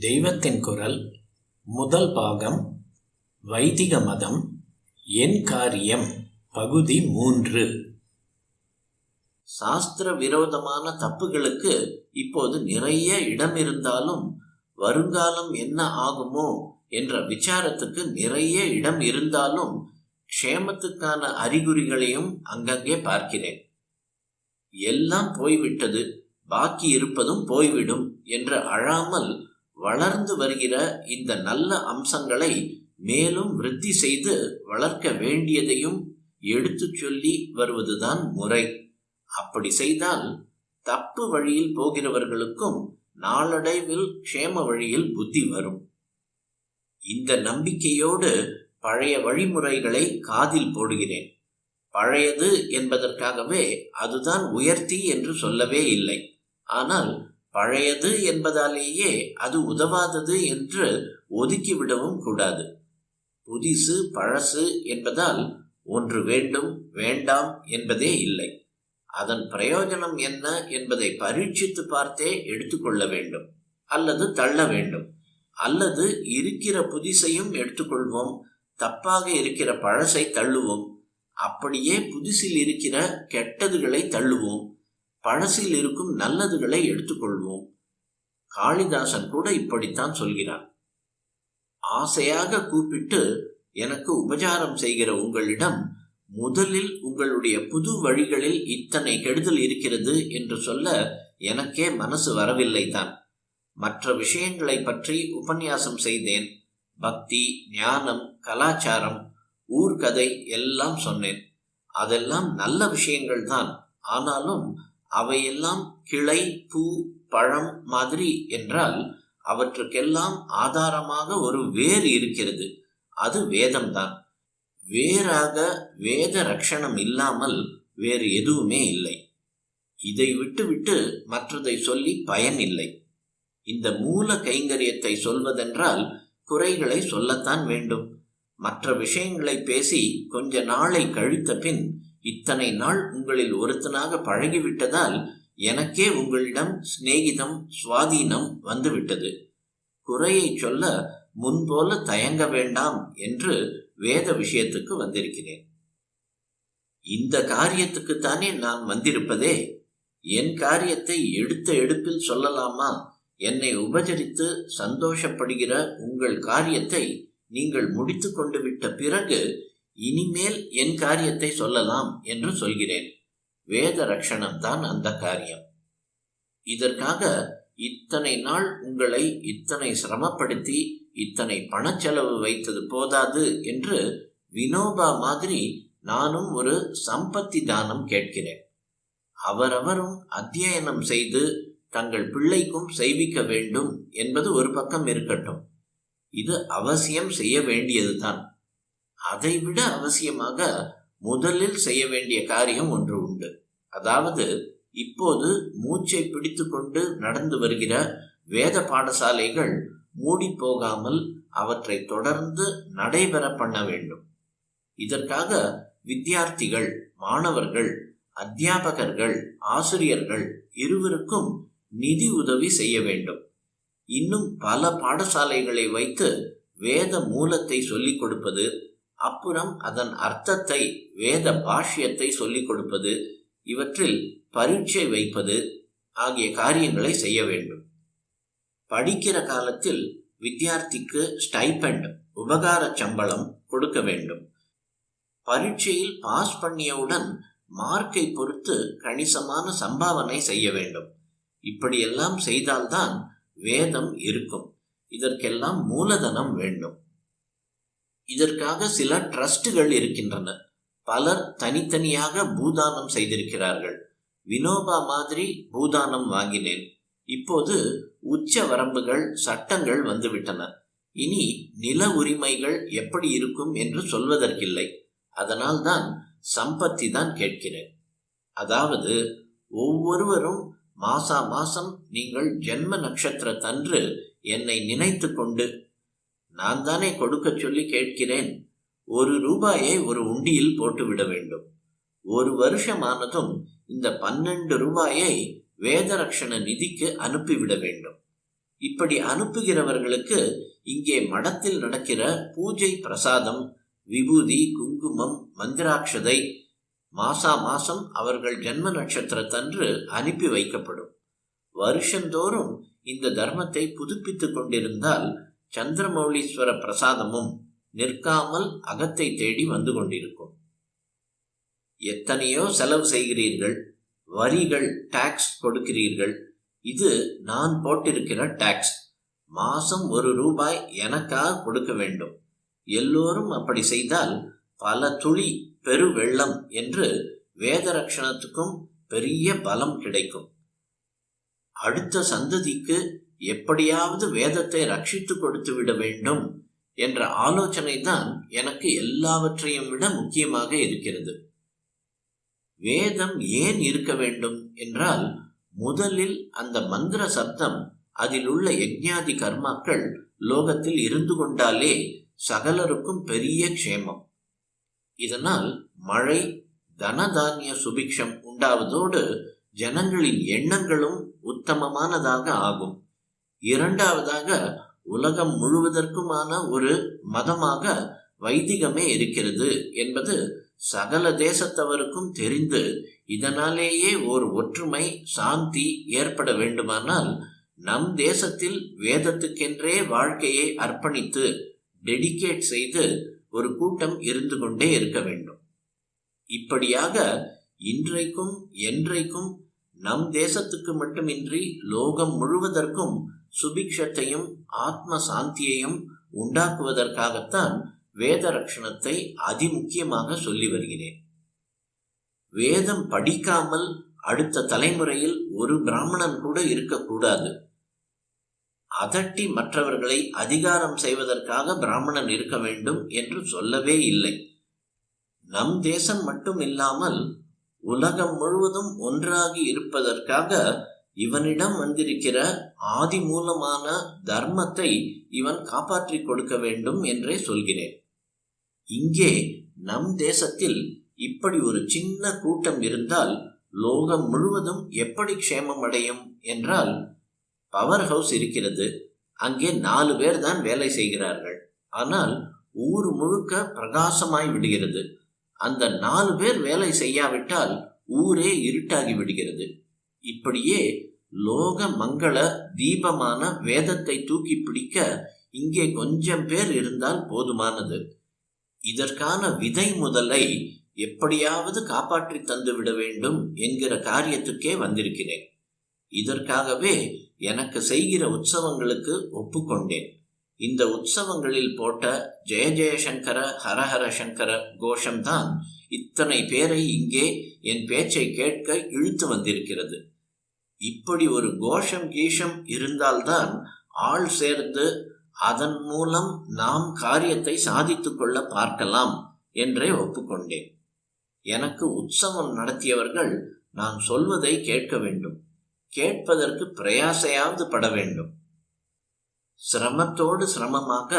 தெய்வத்தின் குரல் முதல் பாகம் வைதிக மதம் என் காரியம் பகுதி 3. சாஸ்திர விரோதமான தப்புகளுக்கு இப்போது நிறைய இடம் இருந்தாலும் வருங்காலம் என்ன ஆகுமோ என்ற விசாரத்துக்கு நிறைய இடம் இருந்தாலும் க்ஷேமத்துக்கான அறிகுறிகளையும் அங்கங்கே பார்க்கிறேன். எல்லாம் போய்விட்டது, பாக்கி இருப்பதும் போய்விடும் என்று அழாமல் வளர்ந்து வருகிற இந்த நல்ல அம்சங்களை மேலும் விருத்தி செய்து வளர்க்க வேண்டியதையும் எடுத்து சொல்லி வருவதுதான் முறை. அப்படி செய்தால் தப்பு வழியில் போகிறவர்களுக்கும் நாளடைவில் க்ஷேம வழியில் புத்தி வரும். இந்த நம்பிக்கையோடு பழைய வழிமுறைகளை காதில் போடுகிறேன். பழையது என்பதற்காகவே அதுதான் உயர்த்தி என்று சொல்லவே இல்லை. ஆனால் பழையது என்பதாலேயே அது உதவாதது என்று ஒதுக்கிவிடவும் கூடாது. புதிசு பழசு என்பதால் ஒன்று வேண்டும் வேண்டாம் என்பதே இல்லை. அதன் பிரயோஜனம் என்ன என்பதை பரீட்சித்து பார்த்தே எடுத்துக்கொள்ள வேண்டும், அல்லது தள்ள வேண்டும். அல்லது இருக்கிற புதிசையும் எடுத்துக்கொள்வோம், தப்பாக இருக்கிற பழசை தள்ளுவோம். அப்படியே புதிசில் இருக்கிற கெட்டதுகளை தள்ளுவோம், பழசில் இருக்கும் நல்லதுகளை எடுத்துக்கொள்வோம். காளிதாசன் கூட இப்படித்தான் சொல்கிறான். ஆசையாக கூப்பிட்டு எனக்கு உபசாரம் செய்கிற உங்களிடம் முதலில் உங்களுடைய புது வழிகளில் இத்தனை கெடுதல் இருக்கிறது என்று சொல்ல எனக்கே மனசு வரவில்லை தான். மற்ற விஷயங்களை பற்றி உபன்யாசம் செய்தேன். பக்தி, ஞானம், கலாச்சாரம், ஊர்கதை எல்லாம் சொன்னேன். அதெல்லாம் நல்ல விஷயங்கள் தான். ஆனாலும் அவையெல்லாம் கிளை, பூ, பழம் மாதிரி என்றால் அவற்றுக்கெல்லாம் ஆதாரமாக ஒரு வேர் இருக்கிறது. அது வேதம்தான். வேறாக வேத ரட்சணம் இல்லாமல் வேறு எதுவுமே இல்லை. இதை விட்டுவிட்டு மற்றதை சொல்லி பயன் இல்லை. இந்த மூல கைங்கரியத்தை சொல்வதென்றால் குறைகளை சொல்லத்தான் வேண்டும். மற்ற விஷயங்களை பேசி கொஞ்ச நாளை கழித்த பின் இத்தனை நாள் உங்களில் ஒருத்தனாக பழகிவிட்டதால் எனக்கே உங்களிடம் சிநேகிதம், சுவாதீனம் வந்துவிட்டது. குறையை சொல்ல முன்போல தயங்க வேண்டாம் என்று வேத விஷயத்துக்கு வந்திருக்கிறேன். இந்த காரியத்துக்குத்தானே நான் வந்திருப்பதே. என் காரியத்தை எடுத்த எடுப்பில் சொல்லலாமா? என்னை உபசரித்து சந்தோஷப்படுகிற உங்கள் காரியத்தை நீங்கள் முடித்து கொண்டு விட்ட பிறகு இனிமேல் என் காரியத்தை சொல்லலாம் என்று சொல்கிறேன். வேத ரட்சணம்தான் அந்த காரியம். இதற்காக இத்தனை நாள் உங்களை இத்தனை சிரமப்படுத்தி இத்தனை பணச்செலவு வைத்தது போதாது என்று வினோபா மாதிரி நானும் ஒரு சம்பத்தி தானம் கேட்கிறேன். அவரவரும் அத்தியனம் செய்து தங்கள் பிள்ளைக்கும் செய்விக்க வேண்டும் என்பது ஒரு பக்கம் இருக்கட்டும். இது அவசியம் செய்ய வேண்டியதுதான். அதைவிட அவசியமாக முதலில் செய்ய வேண்டிய காரியம் ஒன்று உண்டு. அதாவது இப்போது மூச்சை பிடித்து கொண்டு நடந்து வருகிற வேத பாடசாலைகள் மூடி போகாமல் அவற்றை தொடர்ந்து நடைபெற பண்ண வேண்டும். இதற்காக வித்தியார்த்திகள், மாணவர்கள், அத்தியாபகர்கள், ஆசிரியர்கள் இருவருக்கும் நிதி உதவி செய்ய வேண்டும். இன்னும் பல பாடசாலைகளை வைத்து வேத மூலத்தை சொல்லிக் கொடுப்பது, அப்புறம் அதன் அர்த்தத்தை, வேத பாஷ்யத்தை சொல்லிக் கொடுப்பது, இவற்றில் பரீட்சை வைப்பது ஆகிய காரியங்களை செய்ய வேண்டும். படிக்கிற காலத்தில் வித்தியார்த்திக்கு ஸ்டைபெண்ட், உபகார சம்பளம் கொடுக்க வேண்டும். பரீட்சையில் பாஸ் பண்ணியவுடன் மார்க்கை பொறுத்து கணிசமான சம்பாவனை செய்ய வேண்டும். இப்படியெல்லாம் செய்தால்தான் வேதம் இருக்கும். இதற்கெல்லாம் மூலதனம் வேண்டும். இதற்காக சில ட்ரஸ்டுகள் இருக்கின்றன. பலர் தனித்தனியாக பூதானம் செய்திருக்கிறார்கள். வினோபா மாதிரி பூதானம் வாங்கினேன். இப்போது உச்ச வரம்புகள், சட்டங்கள் வந்துவிட்டன. இனி நில உரிமைகள் எப்படி இருக்கும் என்று சொல்வதற்கில்லை. அதனால் தான் சம்பத்தி தான் கேட்கிறேன். அதாவது ஒவ்வொருவரும் மாசம் நீங்கள் ஜென்ம நட்சத்திரத்தன்று என்னை நினைத்து கொண்டு, நான் தானே கொடுக்க சொல்லி கேட்கிறேன், 1 ரூபாயை ஒரு உண்டியில் போட்டுவிட வேண்டும். 1 வருஷமானதும் இந்த 12 ரூபாயை வேதரக்ஷண நிதிக்கு அனுப்பிவிட வேண்டும். இப்படி அனுப்புகிறவர்களுக்கு இங்கே மடத்தில் நடக்கிற பூஜை பிரசாதம், விபூதி, குங்குமம், மந்திராட்சதை மாசம் அவர்கள் ஜென்ம நட்சத்திரத்தன்று அனுப்பி வைக்கப்படும். வருஷந்தோறும் இந்த தர்மத்தை புதுப்பித்துக் கொண்டிருந்தால் சந்திரமௌலீஸ்வர பிரசாதமும் நிற்காமல் அகத்தை தேடி வந்து கொண்டிருக்கும். எத்தனையோ செலவு செய்கிறீர்கள், வரிகள், டாக்ஸ் கொடுக்கிறீர்கள். இது நான் போட்டிருக்கிற டாக்ஸ். மாசம் ₹1 எனக்காக கொடுக்க வேண்டும். எல்லோரும் அப்படி செய்தால் பல துளி பெரு வெள்ளம் என்று வேத ரட்சணத்துக்கும் பெரிய பலம் கிடைக்கும். அடுத்த சந்ததிக்கு எப்படியாவது வேதத்தை ரட்சித்து கொடுத்து விட வேண்டும் என்ற ஆலோசனை தான் எனக்கு எல்லாவற்றையும் விட முக்கியமாக இருக்கிறது. வேதம் ஏன் இருக்க வேண்டும் என்றால், முதலில் அந்த மந்திர சப்தம், அதில் உள்ள யஜ்ஞாதி கர்மாக்கள் லோகத்தில் இருந்து கொண்டாலே சகலருக்கும் பெரிய க்ஷேமம். இதனால் மழை, தனதானிய சுபிக்ஷம் உண்டாவதோடு ஜனங்களின் எண்ணங்களும் உத்தமமானதாக ஆகும். இரண்டாவதாக, உலகம் முழுவதற்குமான ஒரு மதமாக வைதிகமே இருக்கிறது என்பது சகல தேசத்தவருக்கும் தெரிந்து, இதனாலேயே ஒரு ஒற்றுமை, சாந்தி ஏற்பட வேண்டுமானால் நம் தேசத்தில் வேதத்துக்கென்றே வாழ்க்கையை அர்ப்பணித்து டெடிகேட் செய்து ஒரு கூட்டம் இருந்து கொண்டே இருக்க வேண்டும். இப்படியாக இன்றைக்கும் என்றைக்கும் நம் தேசத்துக்கு மட்டுமின்றி லோகம் முழுவதற்கும் சுபிக்ஷத்தையும் ஆத்ம சாந்தியையும் உண்டாக்குவதற்காகத்தான் வேத ரட்சணத்தை அதிமுக்கியமாக சொல்லி வருகிறேன். வேதம் படிக்காமல் அடுத்த தலைமுறையில் ஒரு பிராமணன் கூட இருக்கக்கூடாது. அதட்டி மற்றவர்களை அதிகாரம் செய்வதற்காக பிராமணன் இருக்க வேண்டும் என்று சொல்லவே இல்லை. நம் தேசம் மட்டும் இல்லாமல் உலகம் முழுவதும் ஒன்றாகி இருப்பதற்காக இவனிடம் வந்திருக்கிற ஆதி மூலமான தர்மத்தை இவன் காப்பாற்றிக் கொடுக்க வேண்டும் என்றே சொல்கிறேன். இங்கே நம் தேசத்தில் இப்படி ஒரு சின்ன கூட்டம் இருந்தால் லோகம் முழுவதும் எப்படி க்ஷேமம் அடையும் என்றால், பவர் ஹவுஸ் இருக்கிறது, அங்கே 4 பேர் தான் வேலை செய்கிறார்கள். ஆனால் ஊர் முழுக்க பிரகாசமாய் விடுகிறது. அந்த 4 பேர் வேலை செய்யாவிட்டால் ஊரே இருட்டாகி விடுகிறது. இப்படியே லோக மங்கள தீபமான வேதத்தை தூக்கி பிடிக்க இங்கே கொஞ்சம் பேர் இருந்தால் போதுமானது. இதற்கான விதை முதலை எப்படியாவது காப்பாற்றி தந்து விட வேண்டும் என்கிற காரியத்துக்கே வந்திருக்கிறேன். இதற்காகவே எனக்கு செய்கிற உற்சவங்களுக்கு ஒப்புக்கொண்டேன். இந்த உற்சவங்களில் போட்ட ஜெய ஜெயசங்கர ஹரஹர சங்கர கோஷம்தான் இத்தனை பேரை இங்கே என் பேச்சை கேட்க இழுத்து வந்திருக்கிறது. இப்படி ஒரு கோஷம் கீஷம் இருந்தால்தான் ஆள் சேர்ந்து அதன் மூலம் நாம் காரியத்தை சாதித்து கொள்ள பார்க்கலாம் என்றே ஒப்புக்கொண்டேன். எனக்கு உற்சவம் நடத்தியவர்கள் நான் சொல்வதை கேட்க வேண்டும், கேட்பதற்கு பிரயாசையாவது பட வேண்டும். சிரமத்தோடு சிரமமாக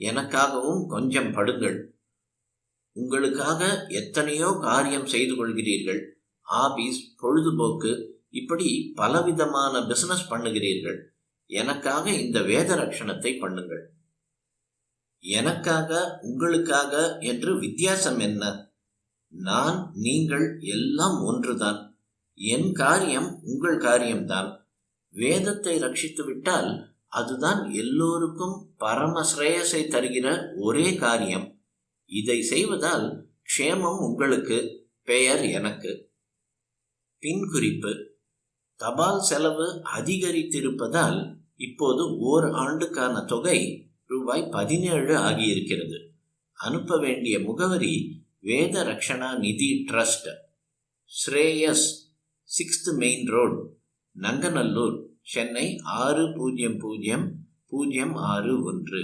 எனக்காகவும் கொஞ்சம் படுங்கள். உங்களுக்காக எத்தனையோ காரியம் செய்து கொள்கிறீர்கள். ஆபீஸ், பொழுதுபோக்கு, இப்படி பலவிதமான பிசினஸ் பண்ணுகிறீர்கள். எனக்காக இந்த வேத ரட்சணத்தை பண்ணுங்கள். எனக்காக உங்களுக்காக என்று வித்தியாசம் என்ன? நான், நீங்கள் எல்லாம் ஒன்றுதான். என் காரியம் உங்கள் காரியம்தான். வேதத்தை ரட்சித்து விட்டால் அதுதான் எல்லோருக்கும் பரம ஸ்ரேயஸை தருகிற ஒரே காரியம். இதை செய்வதால் க்ஷேமம் உங்களுக்கு, பெயர் எனக்கு. பின் குறிப்பு: தபால் செலவு அதிகரித்திருப்பதால் இப்போது ஆண்டுக்கான தொகை ₹17 ஆகியிருக்கிறது. அனுப்ப வேண்டிய முகவரி வேத ரக்ஷணா நிதி ட்ரஸ்ட், ஸ்ரேயஸ், 6th main road, Nanganallur, Chennai 600061.